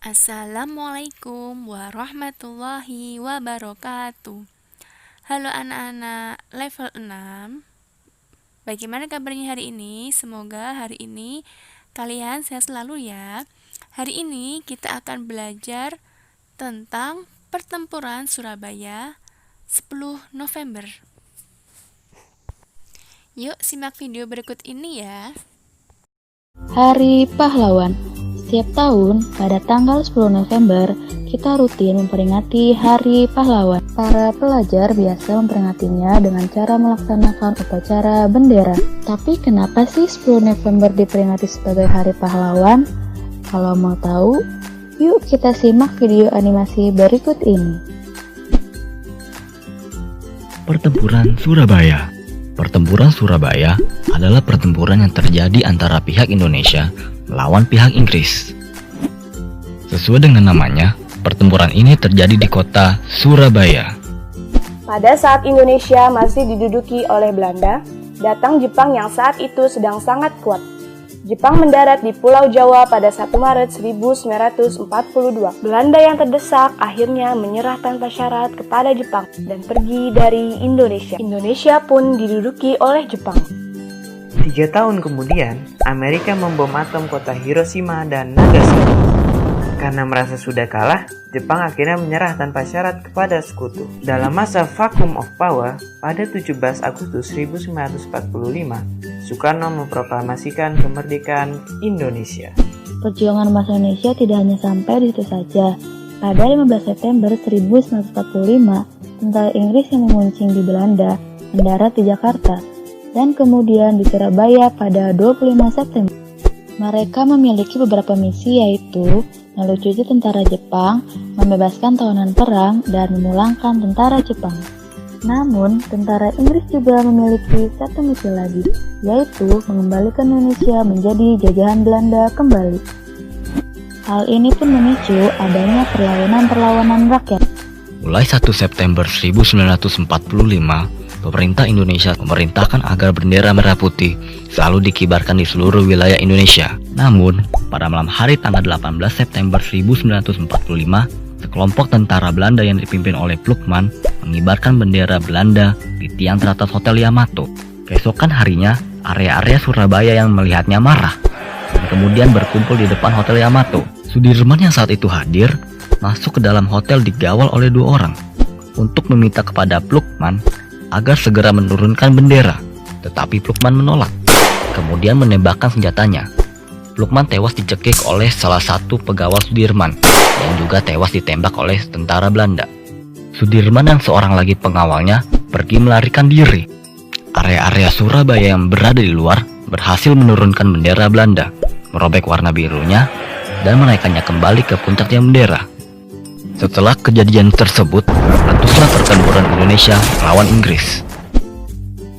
Assalamualaikum warahmatullahi wabarakatuh. Halo anak-anak level 6. Bagaimana kabarnya hari ini? Semoga hari ini kalian sehat selalu ya. Hari ini kita akan belajar tentang pertempuran Surabaya 10 November. Yuk simak video berikut ini ya. Hari Pahlawan. Setiap tahun, pada tanggal 10 November, kita rutin memperingati Hari Pahlawan. Para pelajar biasa memperingatinya dengan cara melaksanakan upacara bendera. Tapi kenapa sih 10 November diperingati sebagai Hari Pahlawan? Kalau mau tahu, yuk kita simak video animasi berikut ini. Pertempuran Surabaya. Pertempuran Surabaya adalah pertempuran yang terjadi antara pihak Indonesia melawan pihak Inggris. Sesuai dengan namanya, pertempuran ini terjadi di kota Surabaya. Pada saat Indonesia masih diduduki oleh Belanda, datang Jepang yang saat itu sedang sangat kuat. Jepang mendarat di Pulau Jawa pada 1 Maret 1942. Belanda yang terdesak akhirnya menyerah tanpa syarat kepada Jepang dan pergi dari Indonesia. Indonesia pun diduduki oleh Jepang. 3 tahun kemudian, Amerika membom atom kota Hiroshima dan Nagasaki. Karena merasa sudah kalah, Jepang akhirnya menyerah tanpa syarat kepada sekutu. Dalam masa vacuum of power, pada 17 Agustus 1945, Soekarno memproklamasikan kemerdekaan Indonesia. Perjuangan bangsa Indonesia tidak hanya sampai di situ saja. Pada 15 September 1945, tentara Inggris yang menguncing di Belanda mendarat di Jakarta dan kemudian di Surabaya pada 25 September. Mereka memiliki beberapa misi, yaitu melucuti tentara Jepang, membebaskan tawanan perang, dan memulangkan tentara Jepang. Namun, tentara Inggris juga memiliki satu misi lagi, yaitu mengembalikan Indonesia menjadi jajahan Belanda kembali. Hal ini pun memicu adanya perlawanan rakyat. Mulai 1 September 1945, pemerintah Indonesia memerintahkan agar bendera merah putih selalu dikibarkan di seluruh wilayah Indonesia. Namun, pada malam hari tanggal 18 September 1945, sekelompok tentara Belanda yang dipimpin oleh Plukman mengibarkan bendera Belanda di tiang teratas Hotel Yamato. Keesokan harinya, area-area Surabaya yang melihatnya marah dan kemudian berkumpul di depan Hotel Yamato. Sudirman yang saat itu hadir masuk ke dalam hotel digawal oleh 2 orang untuk meminta kepada Plukman agar segera menurunkan bendera, tetapi Plukman menolak, kemudian menembakkan senjatanya. Plukman tewas dicekik oleh salah satu pegawai Sudirman yang juga tewas ditembak oleh tentara Belanda. Sudirman dan seorang lagi pengawalnya pergi melarikan diri. Area-area Surabaya yang berada di luar berhasil menurunkan bendera Belanda, merobek warna birunya, dan menaikkannya kembali ke puncak tiang bendera. Setelah kejadian tersebut, letuslah pertempuran Indonesia melawan Inggris.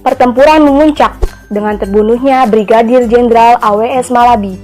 Pertempuran memuncak dengan terbunuhnya Brigadir Jenderal AWS Malabi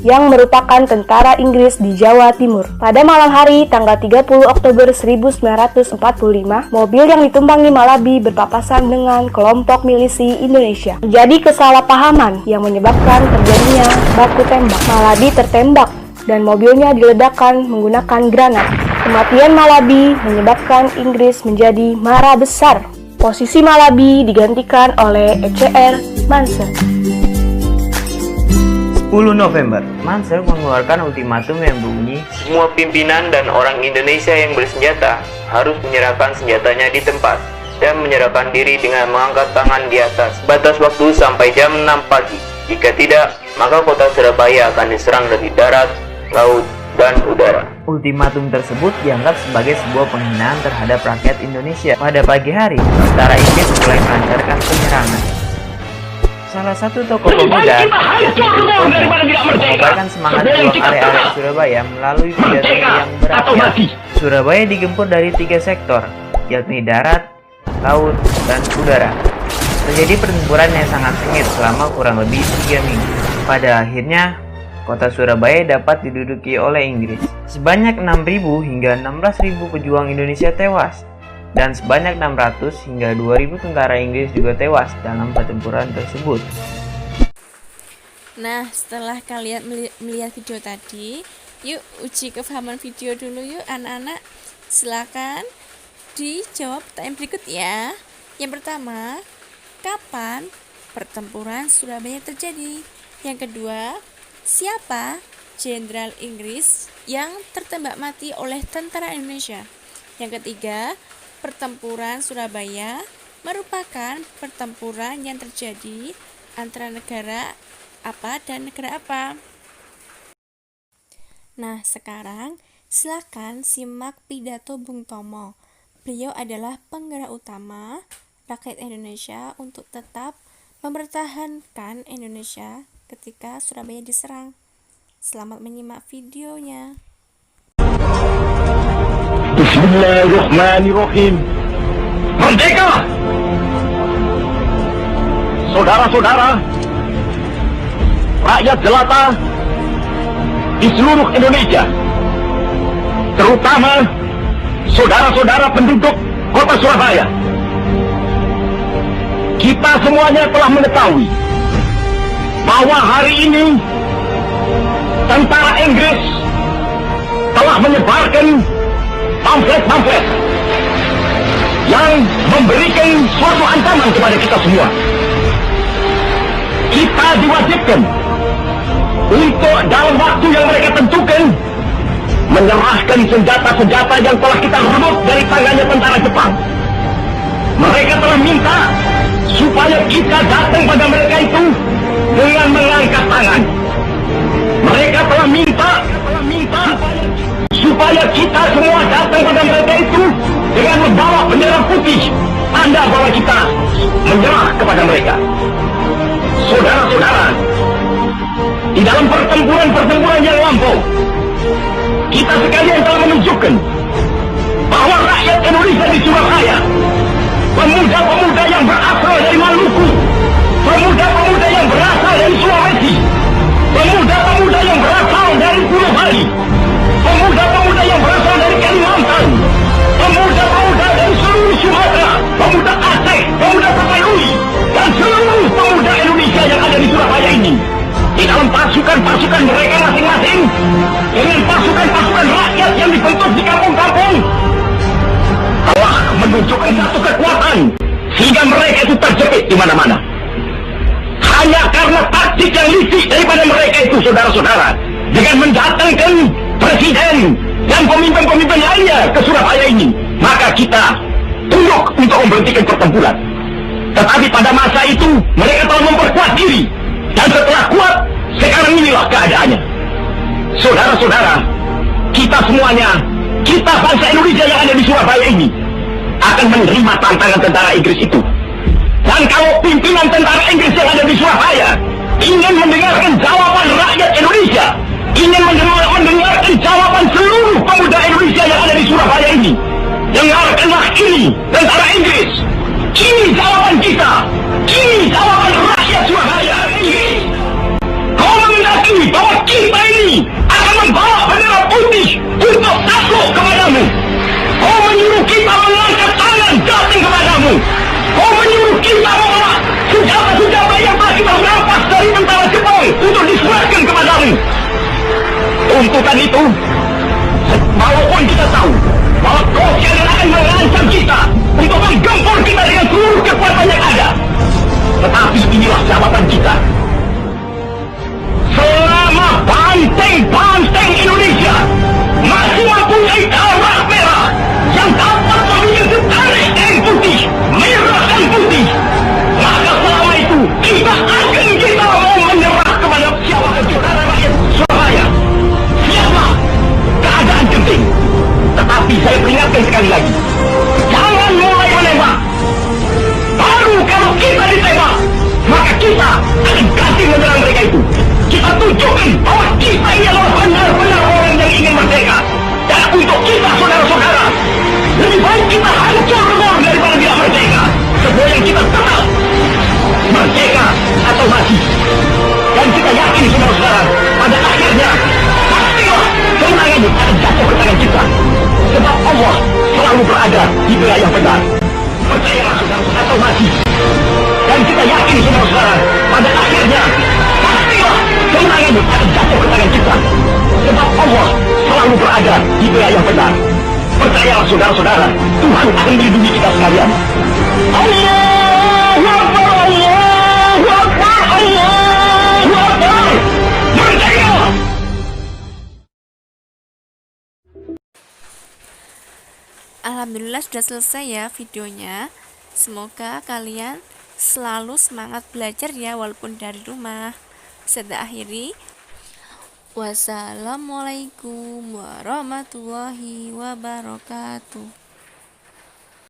yang merupakan tentara Inggris di Jawa Timur. Pada malam hari tanggal 30 Oktober 1945, mobil yang ditumpangi Malabi berpapasan dengan kelompok milisi Indonesia. Terjadi kesalahpahaman yang menyebabkan terjadinya baku tembak. Malabi tertembak dan mobilnya diledakkan menggunakan granat. Kematian Malabi menyebabkan Inggris menjadi marah besar. Posisi Malabi digantikan oleh E.C.R. Mansell. 10 November, Mansell mengeluarkan ultimatum yang bunyi, semua pimpinan dan orang Indonesia yang bersenjata harus menyerahkan senjatanya di tempat dan menyerahkan diri dengan mengangkat tangan di atas. Batas waktu sampai jam 6 pagi. Jika tidak, maka kota Surabaya akan diserang dari darat, laut, dan udara. Ultimatum tersebut dianggap sebagai sebuah penghinaan terhadap rakyat Indonesia. Pada pagi hari, tentara Inggris mulai melancarkan penyerangan. Salah satu tokoh pemuda mengobarkan semangat peluang area-area Surabaya melalui pidatonya yang berakhir. Surabaya digempur dari 3 sektor, yakni darat, laut, dan udara. Terjadi pertempuran yang sangat sengit selama kurang lebih 3 minggu. Pada akhirnya, kota Surabaya dapat diduduki oleh Inggris. Sebanyak 6.000 hingga 16.000 pejuang Indonesia tewas, dan sebanyak 600 hingga 2.000 tentara Inggris juga tewas dalam pertempuran tersebut. Nah, setelah kalian melihat video tadi, Yuk uji kefahaman video dulu yuk anak-anak. Silakan dijawab pertanyaan berikut ya. Yang pertama, kapan pertempuran Surabaya terjadi? Yang kedua, siapa Jenderal Inggris yang tertembak mati oleh tentara Indonesia? Yang ketiga, pertempuran Surabaya merupakan pertempuran yang terjadi antara negara apa dan negara apa? Nah, sekarang silakan simak pidato Bung Tomo. Beliau adalah penggerak utama rakyat Indonesia untuk tetap mempertahankan Indonesia ketika Surabaya diserang. Selamat menyimak videonya. Bismillahirrahmanirrahim. Merdeka! Saudara-saudara, rakyat jelata di seluruh Indonesia, terutama saudara-saudara penduduk kota Surabaya, kita semuanya telah mengetahui bahwa hari ini tentara Inggris telah menyebarkan pamflet-pamflet yang memberikan suatu ancaman kepada kita semua. Kita diwajibkan untuk dalam waktu yang mereka tentukan menyerahkan senjata-senjata yang telah kita rebut dari tangannya tentara Jepang. Mereka telah minta supaya kita datang pada mereka itu dengan mengangkat tangan. Mereka telah minta supaya kita semua datang pada mereka itu dengan membawa bendera putih, tanda bahwa kita menyerah kepada mereka. Saudara-saudara, di dalam pertempuran yang lampau, kita sekalian telah menunjukkan bahwa rakyat Indonesia di Surabaya, pemuda-pemuda yang berasal dari Maluku, pemuda-pemuda yang berasal dari Sulawesi, pemuda-pemuda yang berasal dari Pulau Bali, pemuda-pemuda yang berasal dari Kalimantan, pemuda-pemuda dari seluruh Sumatera, pemuda Aceh, pemuda Tapanuli, dan seluruh pemuda Indonesia yang ada di Surabaya ini, di dalam pasukan-pasukan mereka masing-masing, dengan pasukan-pasukan rakyat yang dibentuk di kampung-kampung, telah menunjukkan satu kekuatan sehingga mereka itu terjepit di mana-mana. Hanya karena taktik yang licik daripada mereka itu, saudara-saudara, dengan mendatangkan presiden dan pemimpin-pemimpin lainnya ke Surabaya ini, maka kita tunduk untuk memberhentikan pertempuran. Tetapi pada masa itu mereka telah memperkuat diri, dan setelah kuat, sekarang inilah keadaannya. Saudara-saudara, kita semuanya, kita bangsa Indonesia yang ada di Surabaya ini, akan menerima tantangan tentara Inggris itu. Dan kalau pimpinan tentara Inggris yang ada di Surabaya ingin mendengarkan jawaban rakyat Indonesia, ingin mendengarkan jawaban seluruh pemuda Indonesia yang ada di Surabaya ini, dengarkanlah ini tentara Inggris. Ini jawaban kita, ini jawaban rakyat Surabaya. Kau menghendaki bahwa kita ini akan membawa bendera putih untuk takluk kepadamu. Kau menyuruh kita mengangkat tangan datang kepadamu. Kau menyuruh kita membawa senjata-senjata yang telah kita rampas dari tentara Jepang untuk diserahkan kepadamu. Tuntutan itu, walaupun kita tahu bahwa kau akan mengancam kita untuk menggempur kita dengan seluruh kekuatan yang ada, tetapi inilah jawaban kita. Selama banteng-banteng Indonesia masih mempunyai darah merah yang dapat memiliki tarik dan putih, merah dan putih, maka selama itu kita mau menyerah kepada siapa saudara rakyat Surabaya. Siapa keadaan genting. Tetapi saya peringatkan sekali lagi, jangan mulai menembak. Baru kalau kita ditembak, maka kita akan ganti menyerang mereka itu. Kita tunjukkan bahwa kita ini adalah benar-benar orang yang ingin merdeka. Dan untuk kita, saudara-saudara, lebih baik kita hancur lebur daripada tidak merdeka. Sebuah yang kita tetap merdeka atau mati. Dan kita yakin, saudara-saudara, pada akhirnya pastilah kemenangan akan jatuh ke tangan kita. Sebab Allah selalu berada di wilayah benar. Percayalah, saudara-saudara, atau mati. Dan kita yakin, saudara-saudara, pada akhirnya pastilah kemenangan akan jatuh ke tangan kita. Sebab Allah saudara-saudara, Tuhan akan melindungi kita sekalian. Allahu Akbar, Allahu Akbar, Allahu Akbar. Merdeka! Alhamdulillah sudah selesai ya videonya. Semoga kalian selalu semangat belajar ya walaupun dari rumah. Saya akhiri. Wassalamualaikum warahmatullahi wabarakatuh.